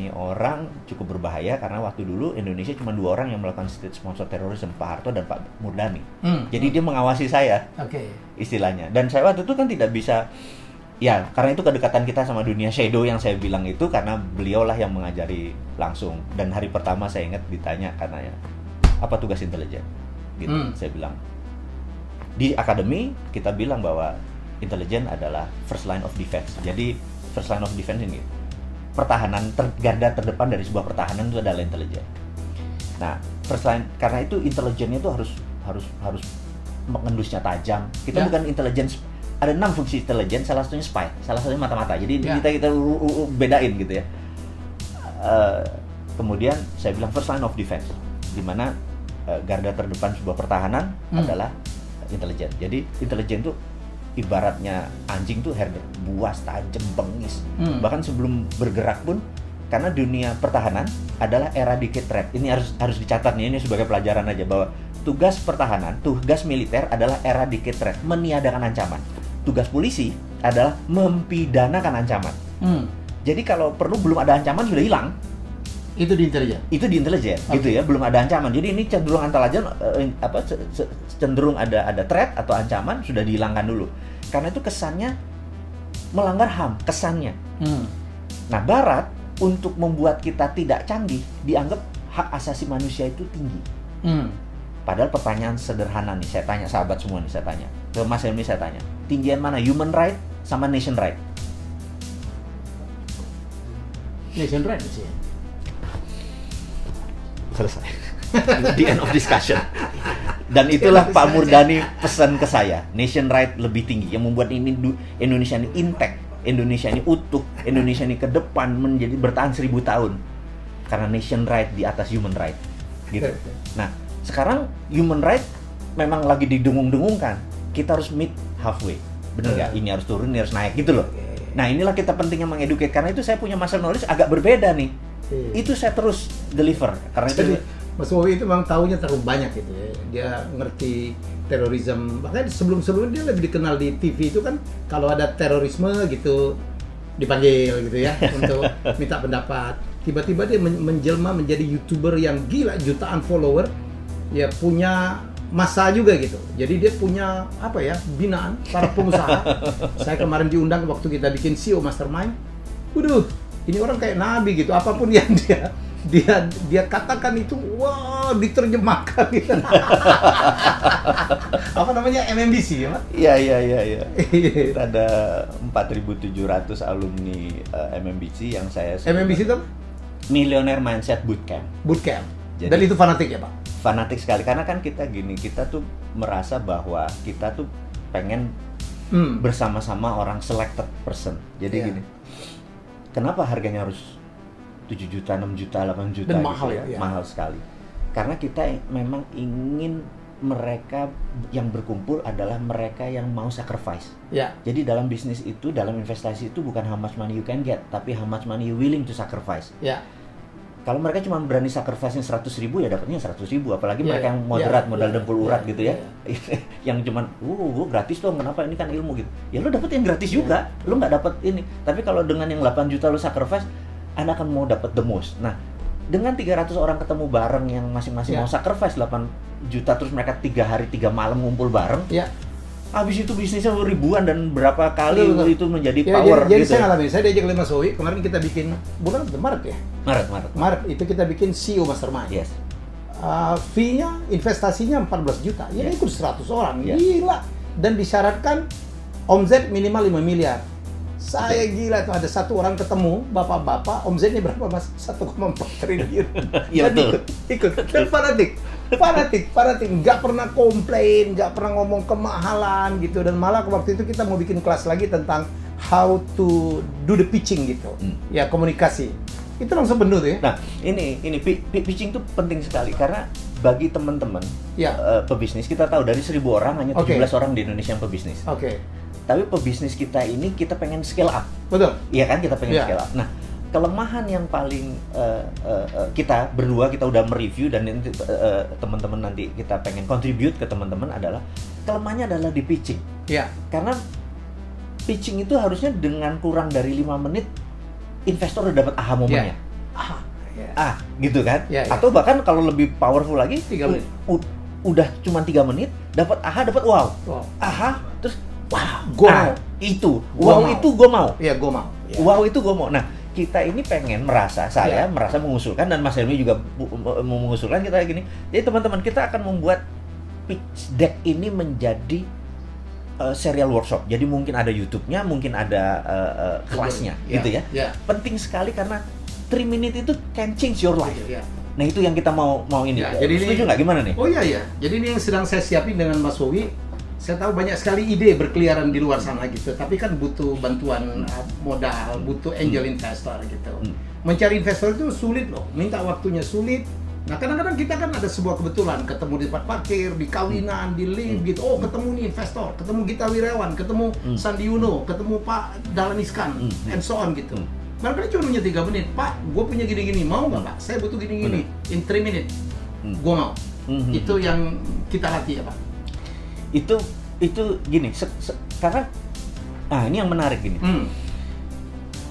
ini orang cukup berbahaya karena waktu dulu Indonesia cuma 2 orang yang melakukan state sponsor terorisme, Pak Harto dan Pak Murdani. Jadi dia mengawasi saya, istilahnya. Dan saya waktu itu kan tidak bisa, ya karena itu kedekatan kita sama dunia shadow yang saya bilang itu karena beliaulah yang mengajari langsung. Dan hari pertama saya ingat ditanya karena ya, apa tugas intelijen? Gitu, saya bilang. Di akademi kita bilang bahwa intelijen adalah first line of defense. Jadi first line of defense ini pertahanan garda terdepan dari sebuah pertahanan itu adalah intelijen. Nah, first line karena itu intelijennya itu harus mengendusnya tajam. Kita bukan intelijen, ada 6 fungsi intelijen, salah satunya spy, salah satunya mata-mata. Jadi kita bedain gitu ya. Kemudian saya bilang first line of defense, di mana garda terdepan sebuah pertahanan adalah intelijen. Jadi intelijen itu ibaratnya anjing tuh herder, buas, tajam, bengis. Bahkan sebelum bergerak pun, karena dunia pertahanan adalah eradicate threat. Ini harus dicatat nih, ini sebagai pelajaran aja bahwa tugas pertahanan, tugas militer adalah eradicate threat, meniadakan ancaman. Tugas polisi adalah mempidanakan ancaman. Jadi kalau perlu belum ada ancaman sudah hilang. Itu di intelijen. Itu di intelijen, gitu ya, belum ada ancaman. Jadi ini cenderung cenderung ada threat atau ancaman sudah dihilangkan dulu. Karena itu kesannya melanggar HAM, kesannya. Nah, Barat untuk membuat kita tidak canggih dianggap hak asasi manusia itu tinggi. Padahal pertanyaan sederhana nih, saya tanya sahabat semua nih, saya tanya ke Mas Helmi, saya tanya, tinggian mana human right sama nation right? Nation right sih. Selesai. The end of discussion. Dan itulah Pak Murdani pesan ke saya, nation right lebih tinggi, yang membuat ini Indonesia ini intact, Indonesia ini utuh, Indonesia ini ke depan menjadi bertahan 1000 tahun karena nation right di atas human right, gitu. Nah, sekarang human right memang lagi didengung-dengungkan, kita harus meet halfway, bener nggak? Ini harus turun, ini harus naik, gitu loh. Nah, inilah kita pentingnya mengedukasi, karena itu saya punya muscle knowledge agak berbeda nih. Itu saya terus deliver karena jadi, itu Mas Wowi itu memang tahunya terlalu banyak gitu ya. Dia ngerti terorisme. Bahkan sebelum-sebelumnya dia lebih dikenal di TV itu kan kalau ada terorisme gitu dipanggil gitu ya untuk minta pendapat. Tiba-tiba dia menjelma menjadi YouTuber yang gila, jutaan follower. Ya punya masa juga gitu. Jadi dia punya apa ya, binaan para pengusaha. Saya kemarin diundang waktu kita bikin CEO Mastermind. Waduh, ini orang kayak nabi gitu, apapun yang dia katakan itu, wah, diterjemahkan gitu. Apa namanya, MMBC ya, Pak? Iya. Ada 4.700 alumni MMBC yang saya MMBC itu Millionaire Mindset Bootcamp. Dan itu fanatik ya, Pak? Fanatik sekali, karena kan kita gini, kita tuh merasa bahwa kita tuh pengen bersama-sama orang selected person. Jadi gini, kenapa harganya harus 7 juta, 6 juta, 8 juta? Dan gitu mahal ya? Mahal sekali. Karena kita memang ingin mereka yang berkumpul adalah mereka yang mau sacrifice. Jadi dalam bisnis itu, dalam investasi itu bukan how much money you can get, tapi how much money you willing to sacrifice. Kalau mereka cuma berani sacrifice-nya 100.000 ya dapatnya 100.000, apalagi mereka yang moderat, modal dengkul urat gitu ya. Yang cuman gratis dong, kenapa, ini kan ilmu gitu. Ya lu dapat yang gratis juga, lu nggak dapat ini. Tapi kalau dengan yang 8 juta lu sacrifice, Anda akan mau dapat the most. Nah, dengan 300 orang ketemu bareng yang masing-masing mau sacrifice 8 juta, terus mereka 3 hari 3 malam ngumpul bareng. Habis itu bisnisnya ribuan dan berapa kali itu menjadi power. Jadi gitu. saya ngalamin, saya diajak oleh Mas Wowi, kemarin kita bikin bulan Maret ya? Maret itu kita bikin CEO Mastermind. Fee-nya, investasinya 14 juta. Ya ikut 100 orang, gila. Dan disyaratkan omzet minimal 5 miliar. Saya gila tuh, ada satu orang ketemu, bapak-bapak, omzetnya berapa Mas? 1,4 triliun. Iya betul. Ikut. Dan fanatik, nggak pernah komplain, nggak pernah ngomong kemahalan gitu. Dan malah waktu itu kita mau bikin kelas lagi tentang how to do the pitching gitu. Ya, komunikasi. Itu langsung penuh tuh ya. Nah, ini pitching tuh penting sekali karena bagi teman-teman pebisnis, kita tahu dari 1.000 orang hanya 17 orang di Indonesia yang pebisnis. Tapi pebisnis kita ini kita pengen scale up. Betul. Iya kan, kita pengen scale up. Nah, kelemahan yang paling kita berdua kita udah mereview dan nanti teman-teman nanti kita pengen contribute ke teman-teman adalah kelemahannya adalah di pitching. Karena pitching itu harusnya dengan kurang dari 5 menit investor udah dapat aha momennya. gitu kan? Atau bahkan kalau lebih powerful lagi 3 menit. Udah cuma 3 menit dapat dapat wow. Terus itu gue mau. Iya, gue mau. Wow itu gue mau. Nah, kita ini pengen saya merasa mengusulkan, dan Mas Helmi juga mengusulkan kita gini. Jadi teman-teman, kita akan membuat pitch deck ini menjadi serial workshop. Jadi mungkin ada YouTube-nya, mungkin ada kelasnya, gitu ya. Penting sekali karena 3 minutes itu can change your life. Nah, itu yang kita mau ini. Jadi setuju nggak, gimana nih? Oh iya. Jadi ini yang sedang saya siapin dengan Mas Wowi. Saya tahu banyak sekali ide berkeliaran di luar sana gitu, tapi kan butuh bantuan modal, butuh angel investor gitu. Mencari investor itu sulit loh, minta waktunya sulit. Nah, kadang-kadang kita kan ada sebuah kebetulan ketemu di tempat parkir, di kawinan, di lift gitu. Oh, ketemu nih investor, ketemu Gita Wirawan, ketemu Sandi Uno, ketemu Pak Dahlan Iskan, and so on gitu. Mereka cuma punya 3 menit, Pak, gue punya gini-gini, mau nggak Pak? Saya butuh gini-gini, in 3 minutes, gue mau. Itu yang kita latih ya Pak. Itu gini, karena ini yang menarik gini.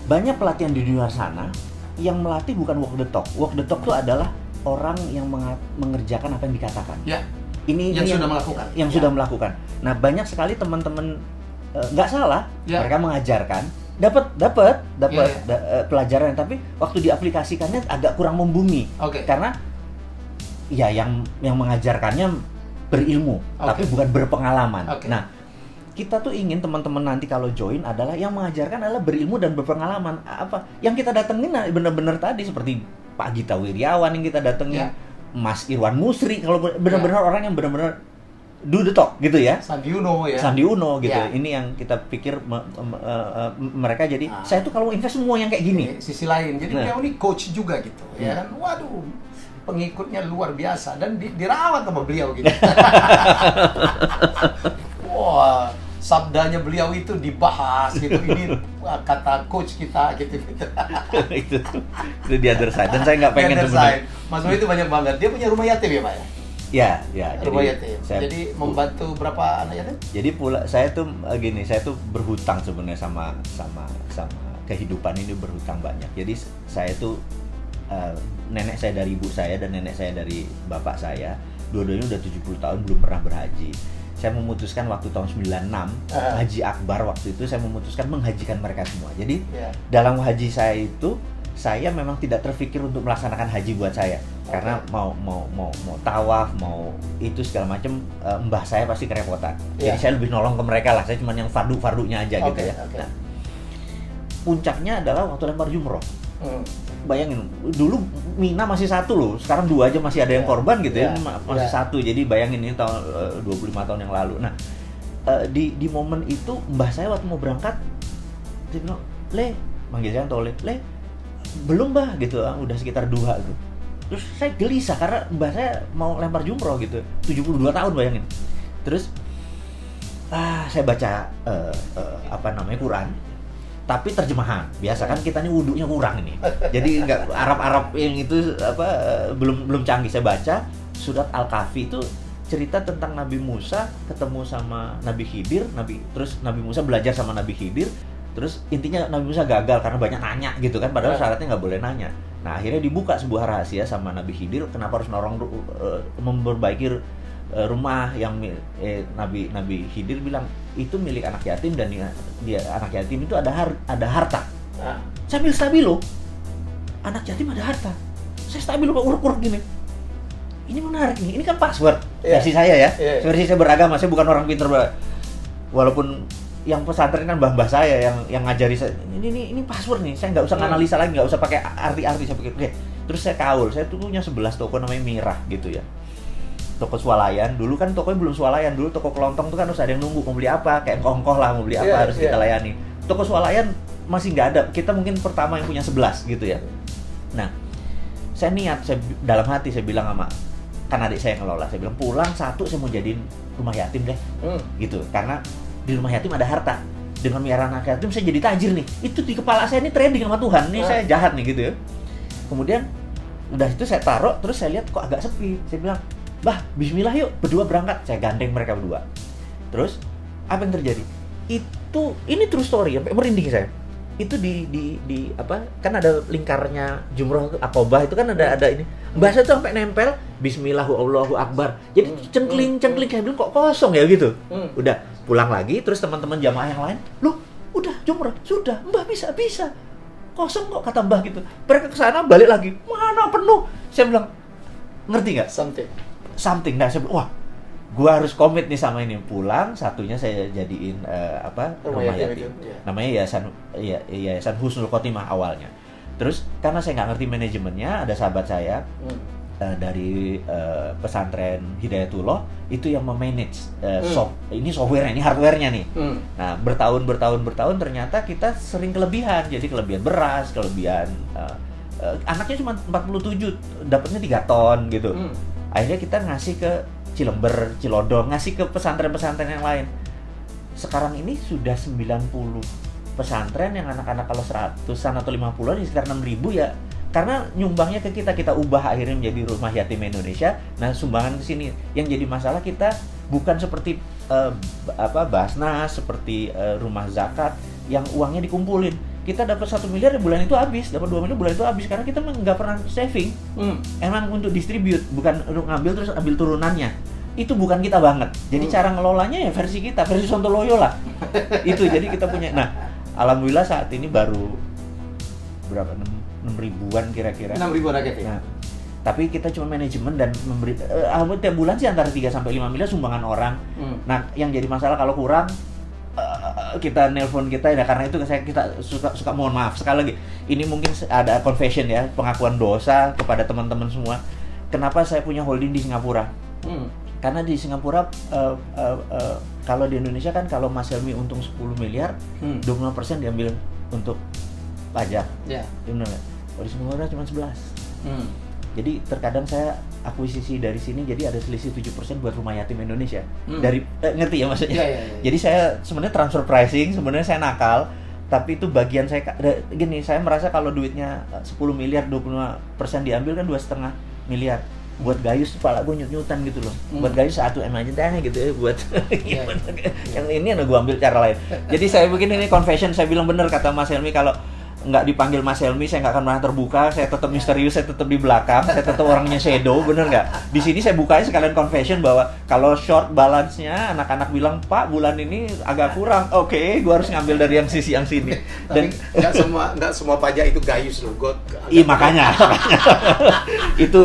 Banyak pelatihan di luar sana yang melatih bukan walk the talk. Walk the talk itu adalah orang yang mengerjakan apa yang dikatakan. Ini yang sudah melakukan. Yang sudah melakukan. Nah, banyak sekali teman-teman nggak salah, mereka mengajarkan, dapat pelajaran, tapi waktu diaplikasikannya agak kurang membumi. Karena ya yang mengajarkannya berilmu, tapi bukan berpengalaman. Nah, kita tuh ingin teman-teman nanti kalau join adalah yang mengajarkan adalah berilmu dan berpengalaman. Apa yang kita datengin benar-benar tadi seperti Pak Gita Wirjawan yang kita datengin, Mas Irwan Musri, kalau benar-benar orang yang benar-benar do the talk gitu ya. Sandi Uno ya. Sandi Uno gitu. Ini yang kita pikir mereka jadi saya tuh kalau invest semua yang kayak gini. Sisi lain. Jadi beliau ini coach juga gitu. Ya kan. Waduh, pengikutnya luar biasa dan dirawat sama beliau gitu. Wah, sabdanya beliau itu dibahas gitu. Ini kata coach kita gitu. itu di other side. Dan saya nggak pengen sebenarnya. Mas Wowi itu banyak banget. Dia punya rumah yatim ya Pak ya? Ya. Rumah yatim. Jadi membantu berapa anak yatim? Jadi saya tuh berhutang sebenarnya sama kehidupan ini, berhutang banyak. Jadi saya tuh nenek saya dari ibu saya dan nenek saya dari bapak saya, dua-duanya udah 70 tahun belum pernah berhaji. Saya memutuskan waktu tahun 96 Haji Akbar, waktu itu saya memutuskan menghajikan mereka semua. Jadi dalam haji saya itu saya memang tidak terpikir untuk melaksanakan haji buat saya, karena mau tawaf, mau itu segala macam, mbah saya pasti kerepotan. Jadi saya lebih nolong ke mereka lah. Saya cuma yang fardunya aja gitu ya. Nah, puncaknya adalah waktu lempar jumroh. Bayangin, dulu Mina masih 1 loh, sekarang 2 aja masih ada yang korban gitu ya, masih 1. Jadi bayangin ini tahun 25 tahun yang lalu. Nah, di momen itu mbah saya waktu mau berangkat dia bilang, "Le," manggil saya Tole, "Le, belum mbah," gitu, udah sekitar 2 gitu. Terus saya gelisah karena mbah saya mau lempar jumroh gitu, 72 tahun bayangin. Terus saya baca Quran, tapi terjemahan. Biasa kan kita nih wudunya kurang ini. Jadi nggak Arab yang itu belum canggih. Saya baca surat Al-Kahfi, itu cerita tentang Nabi Musa ketemu sama Nabi Khidir, terus Nabi Musa belajar sama Nabi Khidir. Terus intinya Nabi Musa gagal karena banyak nanya gitu kan, padahal syaratnya nggak boleh nanya. Nah, akhirnya dibuka sebuah rahasia sama Nabi Khidir, kenapa harus memperbaiki rumah yang Nabi Khidir bilang itu milik anak yatim, dan dia anak yatim itu ada harta. Saya stabil loh, anak yatim ada harta. Saya stabil loh, uruk-uruk gini. Ini menarik nih, ini kan password versi saya ya. Versi saya beragama, saya bukan orang pinter, walaupun yang pesantren kan mbah-mbah saya yang ngajari saya, ini password nih, saya nggak usah analisa lagi, nggak usah pakai arti-arti. Saya pikir, oke. Terus saya kaul, saya tuh punya 11 toko namanya Mirah gitu ya. Toko swalayan, dulu kan tokonya belum swalayan, dulu toko kelontong tuh kan harus ada yang nunggu, mau beli apa, kayak kongkoh lah, mau beli apa harus kita layani. Toko swalayan masih nggak ada, kita mungkin pertama yang punya 11 gitu ya. Nah, saya niat, dalam hati saya bilang sama, kan adik saya yang ngelola, saya bilang pulang 1 saya mau jadiin rumah yatim deh, gitu, karena di rumah yatim ada harta. Dengan miara anak yatim saya jadi tajir nih. Itu di kepala saya ini trading sama Tuhan, nih saya jahat nih gitu ya. Kemudian udah itu saya taruh, terus saya lihat kok agak sepi. Saya bilang, "Bah, bismillah yuk, berdua berangkat." Saya gandeng mereka berdua. Terus apa yang terjadi? Ini true story, sampai merinding saya. itu di apa kan ada lingkarnya jumroh Aqobah itu kan ada ini bahasa tuh sampai nempel Bismillahu Allahu Akbar jadi cengkling saya bilang kok kosong ya gitu. Udah pulang lagi terus teman-teman jamaah yang lain loh udah jumroh sudah Mbah bisa kosong kok kata Mbah gitu. Mereka kesana balik lagi mana penuh. Saya bilang ngerti nggak something. Nah saya bilang wah gua harus komit nih sama ini. Pulang satunya saya jadiin rumah yatim. Namanya Yayasan Husnul Khotimah awalnya. Terus karena saya nggak ngerti manajemennya, ada sahabat saya dari pesantren Hidayatullah itu yang memanage ini software-nya, ini hardware-nya nih. Nah bertahun ternyata kita sering kelebihan. Jadi kelebihan beras, kelebihan anaknya cuma 47, dapatnya 3 ton gitu. Akhirnya kita ngasih ke Cilember, Cilodong, ngasih ke pesantren-pesantren yang lain. Sekarang ini sudah 90 pesantren yang anak-anak kalau 100-an atau 50-an sekitar 6.000 ya. Karena nyumbangnya ke kita ubah akhirnya menjadi Rumah Yatim Indonesia. Nah, sumbangan ke sini. Yang jadi masalah kita bukan seperti Basnas, seperti rumah zakat yang uangnya dikumpulin. Kita dapat 1 miliar bulan itu habis, dapat 2 miliar bulan itu habis karena kita nggak pernah saving. Emang untuk distribute, bukan untuk ngambil terus ambil turunannya. Itu bukan kita banget. Jadi cara ngelolanya ya versi kita, versi Sontoloyo lah. Itu jadi kita punya. Nah, alhamdulillah saat ini baru berapa 6 ribuan kira-kira. 6 ribuan rakyat ya. Nah, tapi kita cuma manajemen dan memberi tiap bulan sih antara 3 sampai 5 miliar sumbangan orang. Nah, yang jadi masalah kalau kurang kita nelpon kita ya karena itu kita suka mohon maaf sekali lagi ini mungkin ada confession ya pengakuan dosa kepada teman-teman semua. Kenapa saya punya holding di Singapura? Karena di Singapura kalau di Indonesia kan kalau Mas Helmi untung 10 miliar 25% diambil untuk pajak. Ya. Benar nggak? Kalau di Singapura cuma 11. Jadi terkadang saya akuisisi dari sini jadi ada selisih 7% buat Rumah Yatim Indonesia. Dari ngerti ya maksudnya? Ya. Jadi saya sebenarnya transfer pricing, sebenarnya saya nakal, tapi itu bagian saya gini, saya merasa kalau duitnya 10 miliar 25% diambil kan 2,5 miliar. Buat gayus kepala gue nyut-nyutan gitu loh. Buat gayus 1 M aja deh gitu ya buat yang ini yang gue ambil cara lain. Jadi saya begini ini confession, saya bilang bener kata Mas Helmi kalau nggak dipanggil Mas Helmi, saya nggak akan pernah terbuka, saya tetap misterius, saya tetap di belakang, saya tetap orangnya shadow, bener nggak? Di sini saya bukain sekalian confession bahwa kalau short balance-nya, anak-anak bilang, Pak, bulan ini agak kurang, oke, gue harus ngambil dari yang sisi yang sini. Dan nggak semua pajak itu gayus loh, iya makanya. itu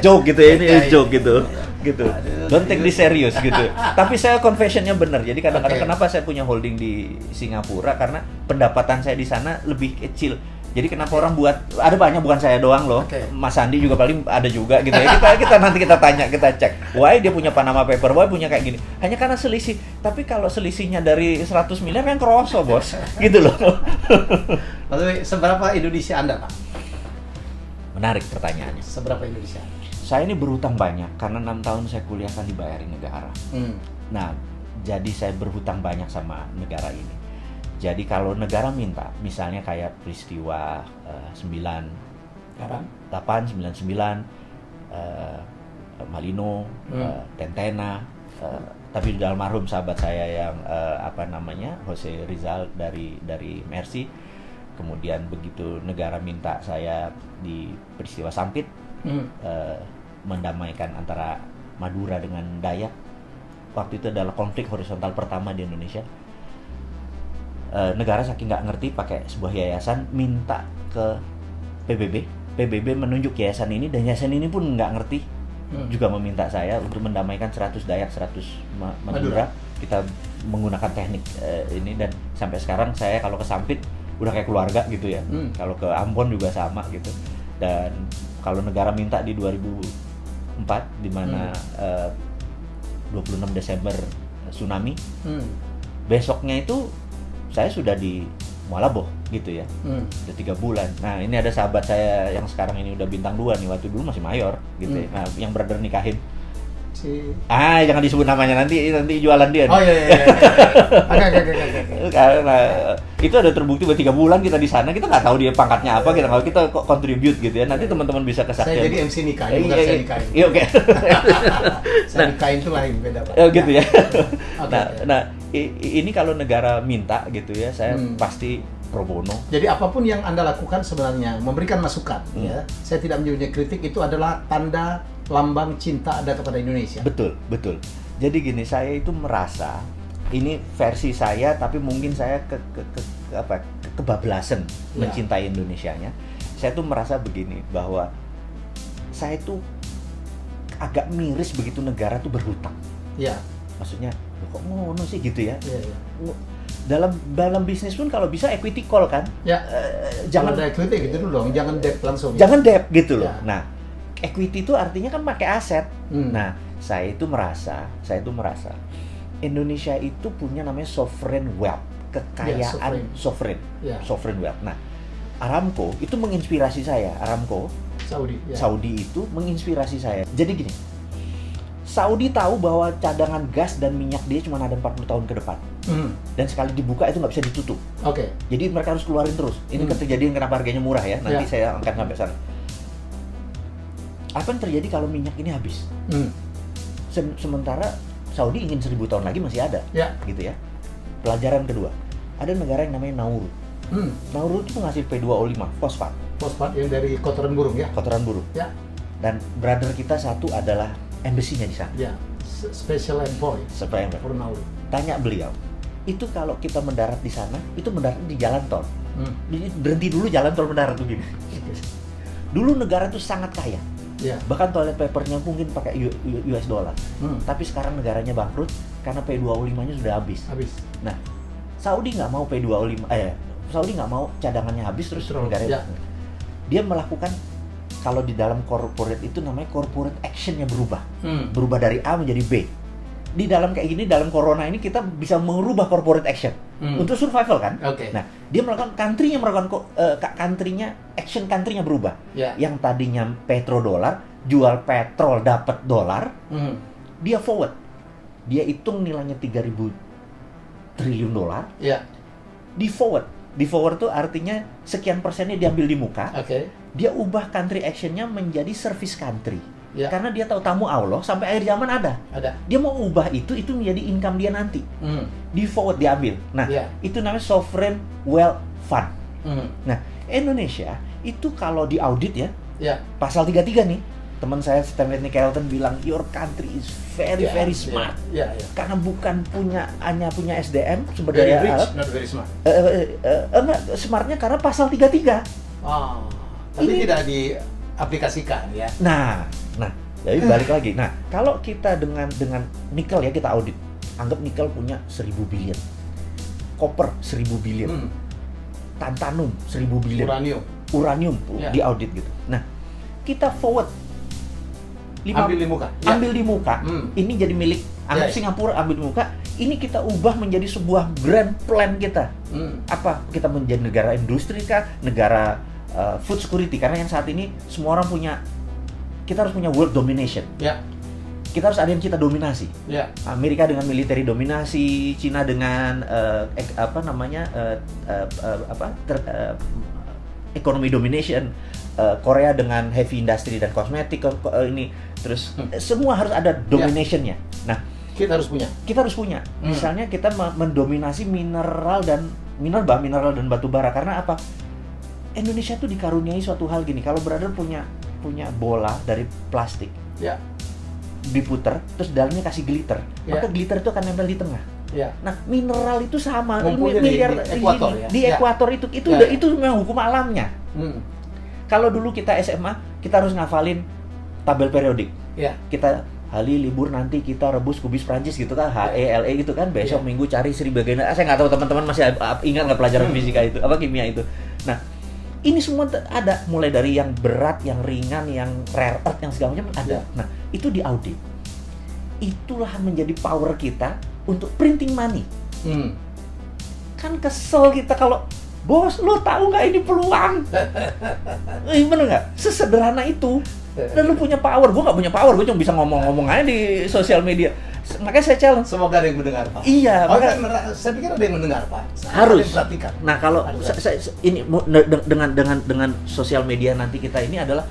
joke gitu ya, ini joke gitu. Don't take this serious gitu. Tapi saya confessionnya bener. Jadi kadang-kadang kenapa saya punya holding di Singapura karena pendapatan saya di sana lebih kecil. Jadi kenapa orang buat ada banyak bukan saya doang loh. Mas Andi juga paling ada juga gitu ya. Kita nanti kita tanya, kita cek. Why dia punya Panama Paper, why punya kayak gini. Hanya karena selisih. Tapi kalau selisihnya dari 100 miliar kan kroso, Bos. Gitu loh. Lalu seberapa Indonesia Anda, Pak? Menarik pertanyaannya. Seberapa Indonesia? Saya ini berhutang banyak karena 6 tahun saya kuliah kan dibayarin negara. Nah, jadi saya berhutang banyak sama negara ini. Jadi kalau negara minta, misalnya kayak peristiwa 98, 99, Malino, Tentena, tapi juga almarhum sahabat saya yang Jose Rizal dari Mercy. Kemudian begitu negara minta saya di peristiwa Sampit, mendamaikan antara Madura dengan Dayak. Waktu itu adalah konflik horizontal pertama di Indonesia. Negara saking nggak ngerti pakai sebuah yayasan minta ke PBB menunjuk yayasan ini dan yayasan ini pun nggak ngerti juga meminta saya untuk mendamaikan 100 Dayak 100 Madura. Kita menggunakan teknik ini dan sampai sekarang saya kalau ke Sampit udah kayak keluarga gitu ya. Kalau ke Ambon juga sama gitu. Dan kalau negara minta di 2004 di mana 26 Desember tsunami, besoknya itu saya sudah di Malabo gitu ya. Udah 3 bulan. Nah, ini ada sahabat saya yang sekarang ini udah bintang 2 nih, waktu dulu masih mayor gitu ya. Nah, yang brother nikahin. Jangan disebut namanya nanti jualan dia. Oh iya. Karena itu ada terbukti buat 3 bulan kita di sana, kita nggak tahu dia pangkatnya apa, kita contribute gitu ya. Nanti teman-teman bisa kesaksian. Saya jadi MC nikahin, bukan saya nikahin. Iya oke. Saya nikahin itu lain, beda Pak. Gitu ya. Nah, ini kalau negara minta gitu ya, saya pasti pro bono. Jadi apapun yang Anda lakukan sebenarnya memberikan masukan, ya. Saya tidak menyebutnya kritik, itu adalah tanda lambang cinta Anda kepada Indonesia. Betul, betul. Jadi gini, saya itu merasa ini versi saya, tapi mungkin saya kebablasan mencintai Indonesianya. Saya tuh merasa begini, bahwa saya tuh agak miris begitu negara tuh berhutang. Ya. Maksudnya, kok ngono sih gitu ya? Ya. Dalam bisnis pun kalau bisa equity call kan? Ya. Jangan ada equity gitu dulu dong, jangan debt langsung. Jangan debt gitu loh. Ya. Nah, equity itu artinya kan pakai aset. Nah, saya itu merasa Indonesia itu punya namanya sovereign wealth, kekayaan sovereign wealth. Nah, Aramco itu menginspirasi saya. Aramco Saudi itu menginspirasi saya. Jadi gini, Saudi tahu bahwa cadangan gas dan minyak dia cuma ada 40 tahun ke depan. Dan sekali dibuka itu nggak bisa ditutup. Jadi mereka harus keluarin terus. Ini kejadian kenapa harganya murah ya. Nanti saya akan sampai sana. Apa yang terjadi kalau minyak ini habis? Sementara Saudi ingin 1000 tahun lagi masih ada, gitu ya. Pelajaran kedua, ada negara yang namanya Nauru. Nauru itu menghasil P2O5, fosfat yang dari kotoran burung ya? Kotoran burung. Ya. Dan brother kita satu adalah embassy-nya di sana. Ya, special envoy. For Nauru. Tanya beliau, itu kalau kita mendarat di sana, itu mendarat di jalan tol. Berhenti dulu jalan tol mendarat begini. Dulu negara itu sangat kaya. Ya. Bahkan toilet papernya mungkin pakai US dollar. Tapi sekarang negaranya bangkrut karena P2O5-nya sudah habis. Nah, Saudi nggak mau Saudi nggak mau cadangannya habis terus negaranya. Dia melakukan, kalau di dalam corporate itu namanya corporate action-nya berubah. Berubah dari A menjadi B. Di dalam kayak gini, dalam corona ini kita bisa merubah corporate action untuk survival kan. Nah, dia melakukan country-nya country-nya berubah. Yang tadinya petrodolar, jual petrol dapat dolar, dia forward. Dia hitung nilainya 3.000 triliun dolar. Di forward. Di forward tuh artinya sekian persennya diambil di muka. Dia ubah country action-nya menjadi service country. Karena dia tahu tamu Allah sampai akhir zaman ada. Dia mau ubah itu menjadi income dia nanti. Di forward diambil. Nah, itu namanya sovereign wealth fund. Nah, Indonesia itu kalau diaudit ya, pasal 33 nih. Teman saya Stanley Kelton bilang your country is very smart. Karena bukan hanya punya SDM sumber daya alam. Not very smart. Enggak, smartnya karena pasal 33. Tapi tidak diaplikasikan ya. Nah, jadi balik lagi. Nah, kalau kita dengan nikel ya, kita audit. Anggap nikel punya 1000 billion. Copper 1000 billion. Tantalum 1000 billion. Uranium di audit gitu. Nah, kita forward ambil di muka. Ini jadi milik Singapura, ambil di muka. Ini kita ubah menjadi sebuah grand plan kita. Apa? Kita menjadi negara industri kah? Negara food security, karena yang saat ini semua orang kita harus punya world domination. Kita harus ada yang kita dominasi. Amerika dengan military dominasi, Cina dengan economy domination, Korea dengan heavy industry dan kosmetik terus semua harus ada dominationnya. Nah, kita harus punya. Misalnya kita mendominasi mineral dan batu bara. Karena apa? Indonesia tuh dikaruniai suatu hal gini. Kalau brother punya bola dari plastik, diputer, terus dalamnya kasih glitter, maka glitter itu akan nempel di tengah. Nah, mineral itu sama, miliar di ekuator itu memang hukum alamnya. Kalau dulu kita SMA, kita harus ngafalin tabel periodik. Kita hari libur nanti kita rebus kubis Prancis gitu kan, HELE gitu kan, besok minggu cari Sri bagian. Saya nggak tahu teman-teman masih ingat nggak pelajaran fisika itu, kimia itu. Nah, ini semua ada, mulai dari yang berat, yang ringan, yang rare earth, yang segala macam ada. Nah, itu diaudit. Itulah menjadi power kita untuk printing money. Kan kesel kita kalau, bos, lo tahu nggak ini peluang? Bener nggak? Sesederhana itu. Dan lo punya power. Gue nggak punya power. Gue cuma bisa ngomong-ngomong aja di sosial media. Makanya saya challenge. Semoga ada yang mendengar, Pak. Iya. Saya pikir ada yang mendengar, Pak. Harus. Nah, kalau ini dengan sosial media nanti kita ini adalah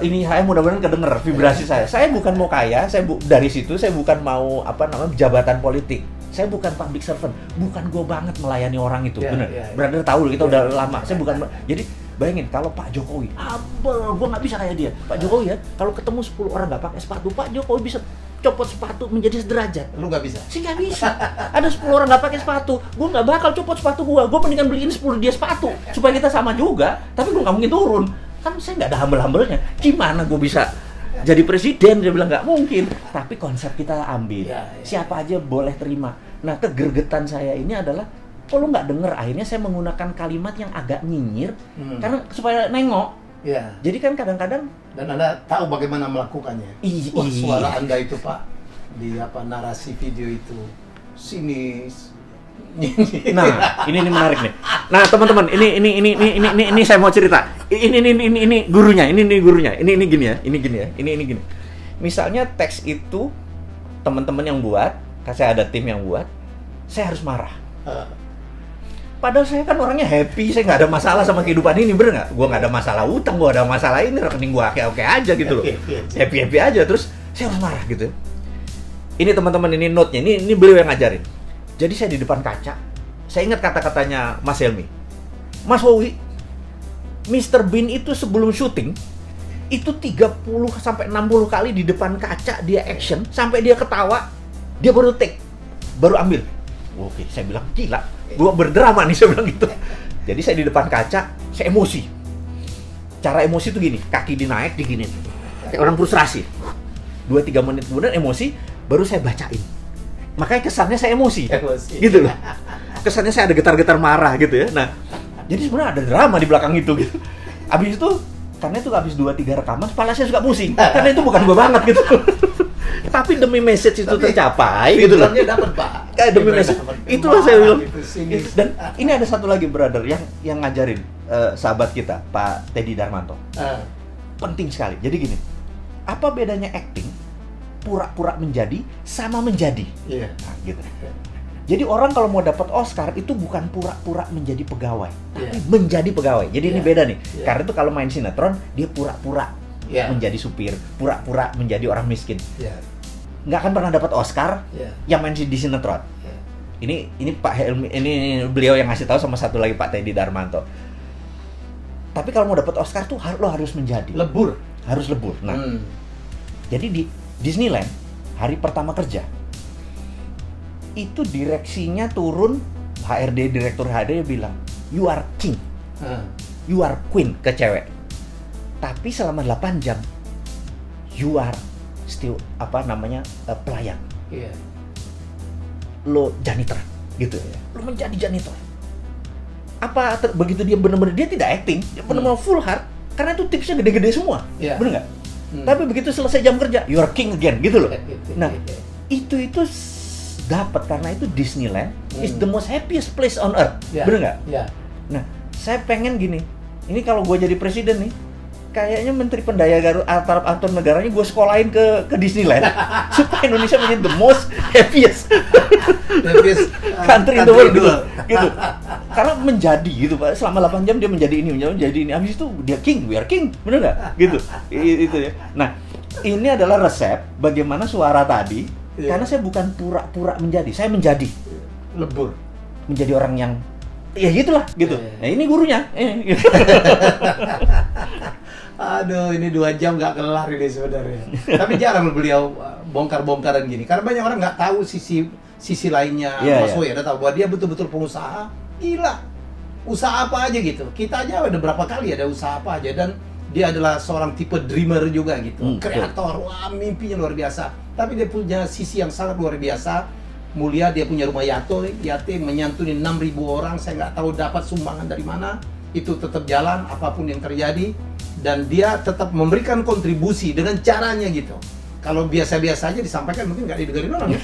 ini saya mudah-mudahan kedenger vibrasi saya. Saya bukan mau kaya, dari situ saya bukan mau jabatan politik. Saya bukan public servant, bukan gue banget melayani orang itu, bener. Brother tahu kita udah lama. Saya bukan. Jadi bayangin kalau Pak Jokowi, gue nggak bisa kayak dia. Pak Jokowi ya, kalau ketemu 10 orang nggak pakai sepatu, Pak Jokowi bisa copot sepatu menjadi sederajat. Lu nggak bisa? Sih nggak bisa. Ada 10 orang nggak pakai sepatu, gue nggak bakal copot sepatu gue. Gue mendingan beliin 10 dia sepatu supaya kita sama juga. Tapi gue nggak mungkin turun. Kan saya nggak ada humble-humblenya. Gimana gue bisa jadi presiden? Dia bilang nggak mungkin. Tapi konsep kita ambil. Siapa aja boleh terima. Nah, kegergetan saya ini adalah kalau nggak denger. Akhirnya saya menggunakan kalimat yang agak nyinyir karena supaya nengok. Ya. Jadi kan kadang-kadang dan Anda tahu bagaimana melakukannya. Wah, suara Anda itu Pak di narasi video itu sinis. Nah, ini menarik nih. Nah, teman-teman, ini saya mau cerita. Ini gurunya, ini gurunya. Ini gini ya. Ini gini. Misalnya teks itu teman-teman yang buat, saya ada tim yang buat, saya harus marah. Padahal saya kan orangnya happy, saya nggak ada masalah sama kehidupan ini, bener nggak? Gue nggak ada masalah utang, gue ada masalah ini, rekening gue oke aja gitu loh, happy aja. Terus saya harus marah gitu. Ini teman-teman, ini note-nya, ini beliau yang ngajarin. Jadi saya di depan kaca, saya ingat kata-katanya Mas Helmi, Mas Wowi, Mr. Bean itu sebelum syuting itu 30 sampai 60 kali di depan kaca dia action sampai dia ketawa, dia baru take, baru ambil. Oke, saya bilang gila, gua berdrama nih, saya bilang gitu. Jadi saya di depan kaca, saya emosi. Cara emosi tuh gini, kaki dinaik, diginin. Kayak orang frustrasi. 2-3 menit kemudian emosi, baru saya bacain. Makanya kesannya saya emosi. Gitu loh. Kesannya saya ada getar-getar marah gitu ya. Nah, jadi sebenarnya ada drama di belakang itu gitu. Abis itu, karena itu habis 2-3 rekaman, kepala saya suka pusing. Karena itu bukan gua banget gitu. Tapi demi message itu tercapai gitu loh. Dapat, Pak. Kayak demi message. Itulah saya bilang. Dan ini ada satu lagi brother yang ngajarin sahabat kita, Pak Teddy Darmanto. Penting sekali. Jadi gini. Apa bedanya acting pura-pura menjadi sama menjadi? Nah, gitu. Jadi orang kalau mau dapat Oscar itu bukan pura-pura menjadi pegawai, tapi menjadi pegawai. Jadi ini beda nih. Karena itu kalau main sinetron dia pura-pura menjadi supir, pura-pura menjadi orang miskin. Nggak akan pernah dapat Oscar yang main di sinetron. Ini Pak Helmi, ini beliau yang ngasih tahu, sama satu lagi Pak Teddy Darmanto. Tapi kalau mau dapat Oscar tuh lo harus menjadi lebur, harus lebur. Nah, jadi di Disneyland hari pertama kerja itu direksinya turun, HRD, direktur HRD bilang you are king, you are queen ke cewek. Tapi selama 8 jam you are still pelayan. Lo janitor gitu. Lo menjadi janitor. Begitu dia benar-benar, dia tidak acting, dia benar-benar full heart karena itu tipsnya gede-gede semua. Bener nggak? Tapi begitu selesai jam kerja, you are king again gitu loh. Nah, itu dapat karena itu Disneyland is the most happiest place on earth. Bener nggak? Nah, saya pengen gini. Ini kalau gue jadi presiden nih, kayaknya Menteri Pendaya Antar negaranya gue sekolahin ke Disneyland supaya Indonesia menjadi the most happiest country in the world gitu. Karena menjadi gitu Pak, selama 8 jam dia menjadi ini, habis itu dia king, we are king, bener nggak? Gitu. Itu ya. Nah, ini adalah resep bagaimana suara tadi. Karena saya bukan pura-pura menjadi, saya menjadi lebur, menjadi orang yang ya gitulah gitu. Nah, ini gurunya. Aduh, ini 2 jam nggak kelar ini sebenarnya. Tapi jarang beliau bongkar-bongkaran gini, karena banyak orang nggak tahu sisi lainnya. Mas Woy ada tahu bahwa dia betul-betul pengusaha. Gila, usaha apa aja gitu. Kita aja ada berapa kali ada usaha apa aja, dan dia adalah seorang tipe dreamer juga gitu, kreator. Wah, mimpinya luar biasa. Tapi dia punya sisi yang sangat luar biasa. Mulia, dia punya rumah yatim, menyantuni 6.000 orang. Saya nggak tahu dapat sumbangan dari mana. Itu tetap jalan apapun yang terjadi, dan dia tetap memberikan kontribusi dengan caranya gitu. Kalau biasa-biasa aja disampaikan mungkin nggak didengarin orang ya.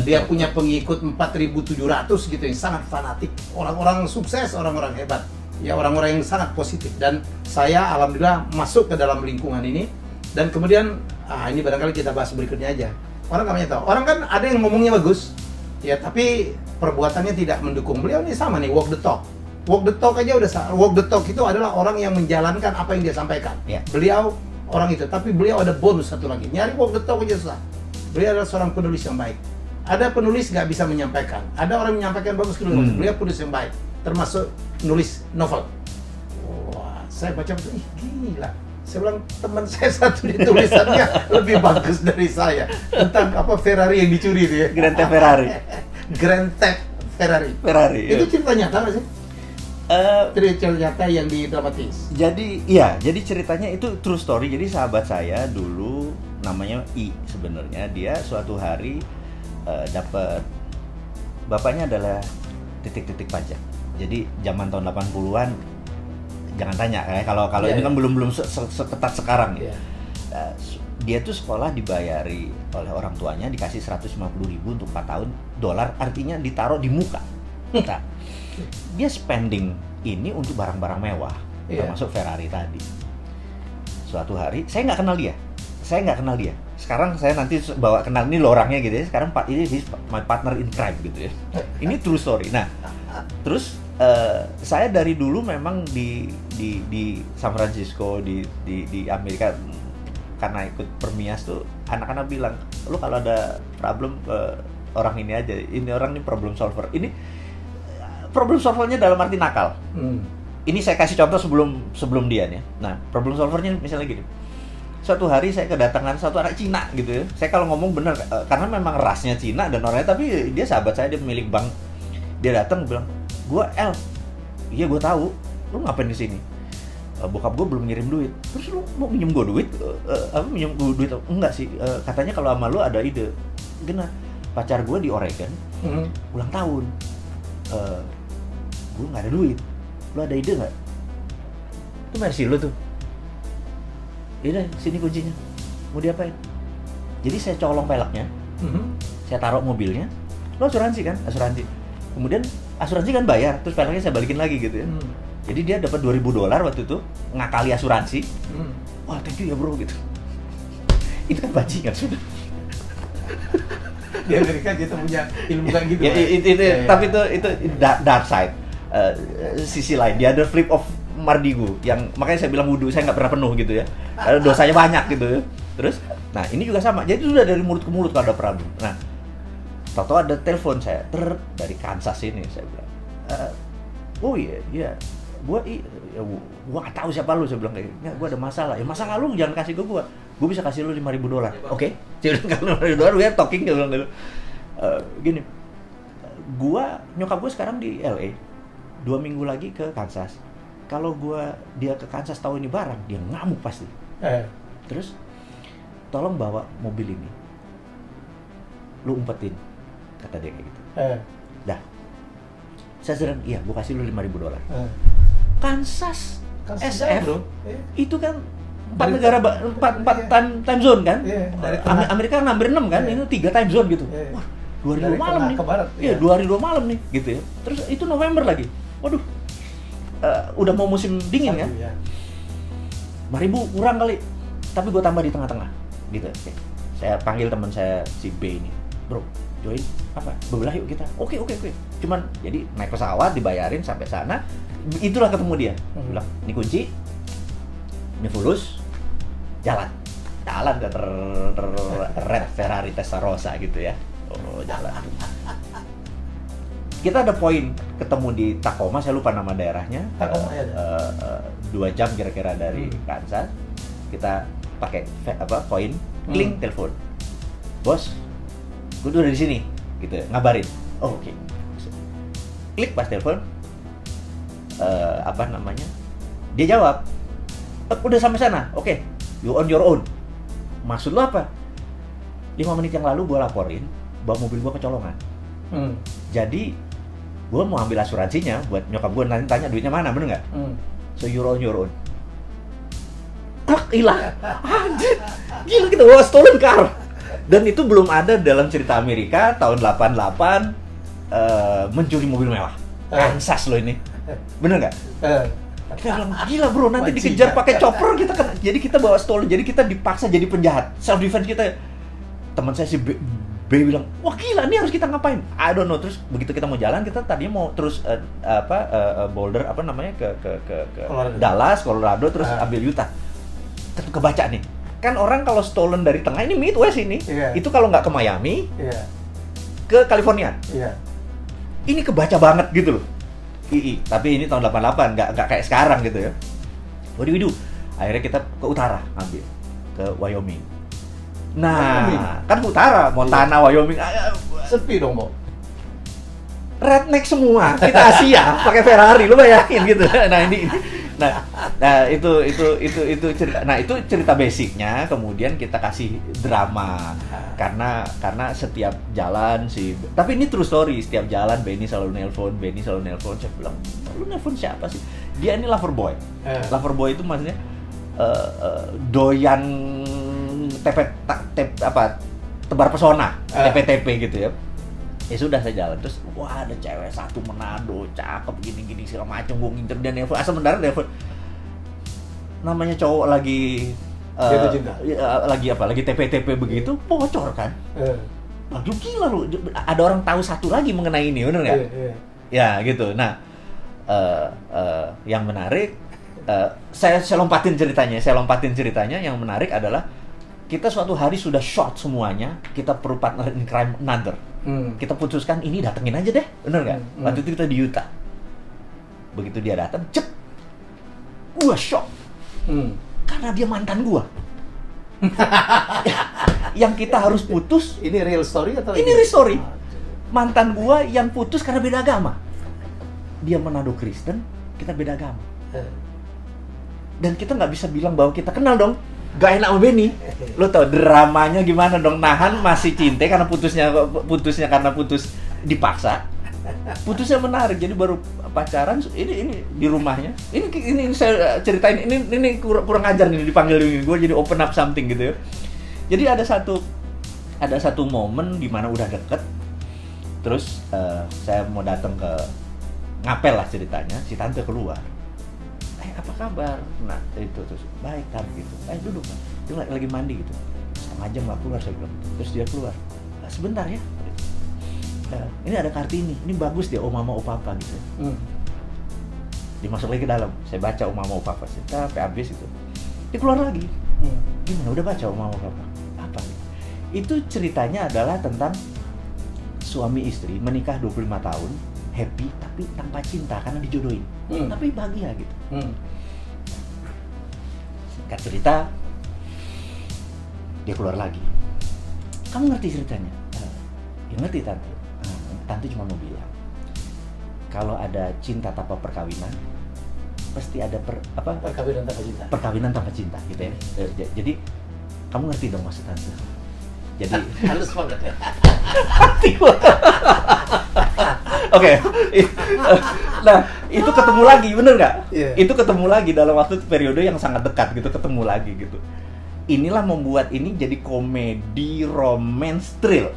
Dia punya pengikut 4.700 gitu yang sangat fanatik. Orang-orang sukses, orang-orang hebat. Ya, orang-orang yang sangat positif. Dan saya alhamdulillah masuk ke dalam lingkungan ini. Dan kemudian, ini barangkali kita bahas berikutnya aja. Orang nggak banyak tahu. Orang kan ada yang ngomongnya bagus, ya, tapi perbuatannya tidak mendukung. Beliau ini sama nih, walk the talk. Walk the talk aja udah salah. Walk the talk itu adalah orang yang menjalankan apa yang dia sampaikan. Beliau orang itu, tapi beliau ada bonus satu lagi. Nyari walk the talk aja susah. Beliau adalah seorang penulis yang baik. ada penulis nggak bisa menyampaikan, ada orang menyampaikan bagus penulis, beliau penulis yang baik, termasuk nulis novel. Wah, saya baca betul, ih gila. Saya bilang teman saya satu di tulisannya lebih bagus dari saya tentang apa Ferrari yang dicuri itu ya. Grand Theft Ferrari. Grand Theft Ferrari. Ferrari. Itu ya. cerita nyata nggak sih? Cerita nyata yang didramatis. Jadi iya, jadi ceritanya itu true story. Jadi sahabat saya dulu namanya I sebenarnya, dia suatu hari dapat, bapaknya adalah titik-titik pajak. Jadi zaman tahun 80-an jangan tanya kalau ini kan belum seketat sekarang ya. Dia tuh sekolah dibayari oleh orang tuanya, dikasih 150.000 untuk 4 tahun, dolar artinya ditaruh di muka. Nah, dia spending ini untuk barang-barang mewah, termasuk Ferrari tadi. Suatu hari saya nggak kenal dia. Sekarang saya nanti bawa kenal ini lo orangnya gitu ya. Sekarang ini my partner in crime gitu ya. Ini true story. Nah, terus saya dari dulu memang di San Francisco di Amerika, karena ikut Permias tuh anak-anak bilang, lu kalau ada problem ke orang ini aja, ini orang ini problem solver. Ini problem solvernya dalam arti nakal. Ini saya kasih contoh sebelum dia nih. Nah, problem solvernya misalnya gini. Suatu hari saya kedatangan satu anak Cina gitu ya. Saya kalau ngomong bener karena memang rasnya Cina dan orangnya, tapi dia sahabat saya, dia pemilik bank. Dia datang bilang, "Gua El." "Iya, gua tahu. Lu ngapain di sini?" "Bokap gue belum ngirim duit." "Terus lu mau minjem gue duit?" Minjem gue duit?" "Enggak sih, katanya kalau sama lu ada ide." "Gimana?" "Pacar gue di Oregon, ulang tahun. Gue nggak ada duit. Lu ada ide nggak?" "Itu mercy lu tuh." "Yaudah, sini kuncinya. Mau diapain?" Jadi saya colong peleknya, saya taruh mobilnya. "Lo asuransi kan?" "Asuransi." Kemudian asuransi kan bayar, terus peleknya saya balikin lagi gitu ya. Jadi dia dapat $2.000 waktu itu, ngakali asuransi. "Wah, thank you ya bro," gitu. Itu kan bajingan sudah. Di Amerika kita punya ilmu kayak gitu. Tapi itu dark side, sisi lain. Dia ada flip of Mardigu, yang makanya saya bilang wudhu saya nggak pernah penuh gitu ya. Karena dosanya banyak gitu ya. Terus, nah ini juga sama. Jadi sudah dari mulut ke mulut kalau ada problem. Nah, tahu-tahu ada telepon saya dari Kansas ini, saya bilang, "Oh iya, gua nggak tahu siapa lu." Saya bilang kayak, "Nggak, gua ada masalah." "Ya masalah lu jangan kasih ke gua bisa kasih lu $5.000. "Oke." Saya bilang, "Kalau $5.000 we are talking," dia bilang gitu. Gini, nyokap gua sekarang di LA, 2 minggu lagi ke Kansas. Kalau dia ke Kansas tahu ini barang, dia ngamuk pasti. Terus, "Tolong bawa mobil ini, lu umpetin," kata dia kayak gitu. Dah, saya sedang, "Iya, gua kasih lu $5.000. Kansas SF bro, itu kan 4 negara, 4 time zone kan. Amerika kan hampir 6 kan, ini 3 time zone gitu. Wah, 2 hari 2 malam nih. Iya, 2 hari 2 malam nih gitu ya. Terus itu November lagi. Waduh, udah mau musim dingin kan. 5.000 kurang kali, tapi gue tambah di tengah-tengah gitu. Oke. Saya panggil teman saya si B ini, "Bro, join apa? Bebelah yuk kita." Oke. Cuman jadi naik pesawat, dibayarin sampai sana, itulah ketemu dia. Bilang, "Ini kunci, ini fulus, jalan ke Red Ferrari Testarossa gitu ya." Oh, jalan. Kita ada poin ketemu di Tacoma, saya lupa nama daerahnya. 2 jam kira-kira dari Kansas. Kita pakai poin, kling, telepon. "Bos, gue tuh udah di sini," gitu, ngabarin. "Oh, oke." Klik pas telepon, dia jawab, "Udah sampai sana." "Oke, you on your own." "Maksud lo apa?" 5 menit yang lalu gue laporin bahwa mobil gue kecolongan. Jadi gue mau ambil asuransinya buat nyokap gue, nanti tanya duitnya mana, bener nggak? "So you're on your own." Hilang. Anjir, gila, kita bawa stolen car. Dan itu belum ada dalam cerita Amerika tahun 88 mencuri mobil mewah. Kansas lo ini, bener nggak? Kita bilang, "Gila bro, nanti dikejar pakai chopper kita kan." Jadi kita bawa stolen, jadi kita dipaksa jadi penjahat. Self defense kita. Teman saya si B bilang, "Wah gila, ini harus kita ngapain?" I don't know. Terus begitu kita mau jalan, kita tadinya mau terus Boulder ke Dallas, Colorado, terus ambil Utah. Kebaca nih, kan orang kalau stolen dari tengah ini Midwest ini, itu kalau nggak ke Miami, ke California. Iya. Ini kebaca banget gitu loh. Tapi ini tahun 88, nggak kayak sekarang gitu ya. What do we do? Akhirnya kita ke utara ambil, ke Wyoming. Nah, kan utara, Montana, Wyoming. Sepi dong, Bo. Redneck semua, kita Asia pakai Ferrari, lu bayangin gitu. Nah itu cerita. Nah itu cerita basicnya. Kemudian kita kasih drama karena setiap jalan sih. Tapi ini true story. Setiap jalan Benny selalu nelpon. Saya bilang, lu nelpon siapa sih? Dia ini lover boy. Lover boy itu maksudnya doyan tebar pesona, TP gitu ya. Ya sudah, saya jalan terus, wah ada cewek satu Manado, cakep gini segala macam, gue nginter dia nelfon, asal mendarat nelfon. Namanya cowok lagi lagi TP begitu, bocor kan. Aduh gila lu, ada orang tahu satu lagi mengenai ini, bener nggak? Ya gitu. Nah, yang menarik, saya lompatin ceritanya. Yang menarik adalah kita suatu hari sudah short semuanya, kita perlu partner in crime another. Kita putuskan ini datengin aja deh, bener nggak? Waktu itu kita di Utah. Begitu dia datang, cep, gua shock, karena dia mantan gua. Yang kita harus putus. Ini real story atau ini real story? Mantan gua yang putus karena beda agama. Dia Manado Kristen, kita beda agama. Dan kita nggak bisa bilang bahwa kita kenal dong. Gak enak sama Benny. Lo tau dramanya gimana dong, nahan masih cinta karena putusnya karena putus dipaksa. Putusnya menarik, jadi baru pacaran ini di rumahnya. Ini saya ceritain, ini kurang ajar nih dipanggil gue jadi open up something gitu ya. Jadi ada satu momen di mana udah deket. Terus saya mau datang ke ngapel lah ceritanya, si tante keluar. Apa kabar? Nah, itu terus baik kan gitu. Duduk kan. Dia lagi mandi gitu. Setengah jam nggak keluar, saya bilang. Terus dia keluar. Sebentar ya. Ini ada Kartini. Ini bagus dia, Mama Papa gitu. Dia masuk lagi ke dalam. Saya baca Mama Papa. Sampai habis itu. Dia keluar lagi. Gimana? Udah baca Mama Papa? Apa? Itu ceritanya adalah tentang suami istri menikah 25 tahun. Happy tapi tanpa cinta karena dijodohin. Tapi bahagia gitu. Singkat cerita, dia keluar lagi. Kamu ngerti ceritanya? Ya ngerti tante. Tante cuma mau bilang, kalau ada cinta tanpa perkawinan, pasti ada perkawinan tanpa cinta gitu ya. Jadi kamu ngerti dong maksud tante. Jadi halus banget ya. Oke. Nah, itu ketemu lagi, bener nggak? Yeah. Itu ketemu lagi dalam waktu periode yang sangat dekat gitu, ketemu lagi gitu. Inilah membuat ini jadi komedi romance thrill.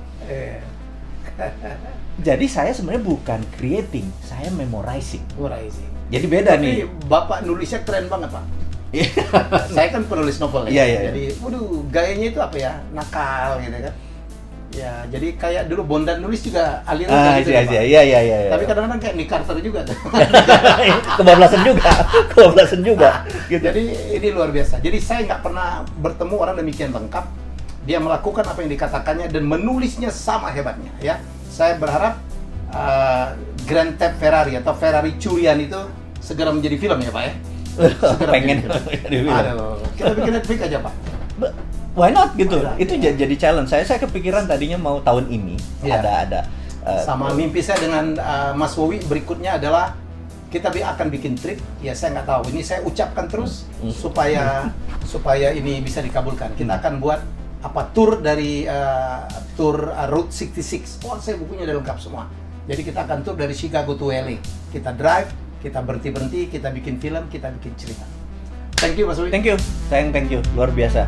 Jadi saya sebenarnya bukan creating, saya memorizing. Jadi beda nih. Bapak nulisnya keren banget, Pak. Saya kan penulis novel ya. Jadi, waduh, gayanya itu apa ya? Nakal gitu kan. Ya, jadi kayak dulu Bondan nulis juga aliran gitu ya, Pak. Iya. Tapi kadang-kadang kayak Nick Carter juga tuh. Kebablasan juga. Gitu. Jadi ini luar biasa. Jadi saya nggak pernah bertemu orang demikian lengkap. Dia melakukan apa yang dikatakannya dan menulisnya sama hebatnya. Ya, saya berharap Grand Theft Ferrari atau Ferrari curian itu segera menjadi film ya, Pak ya. Pengen. Aduh, kita bikin Netflix aja, Pak. Why not gitu? Itu jadi challenge. Saya kepikiran tadinya mau tahun ini ada sama mimpi saya dengan Mas Wowi berikutnya adalah kita akan bikin trip. Ya saya nggak tahu. Ini saya ucapkan terus supaya ini bisa dikabulkan. Kita akan buat tour dari tour Route 66. Oh, saya bukunya udah lengkap semua. Jadi kita akan tour dari Chicago to LA. Kita drive, kita berhenti, kita bikin film, kita bikin cerita. Thank you Mas Wowi. Thank you. Sayang, thank you. Luar biasa.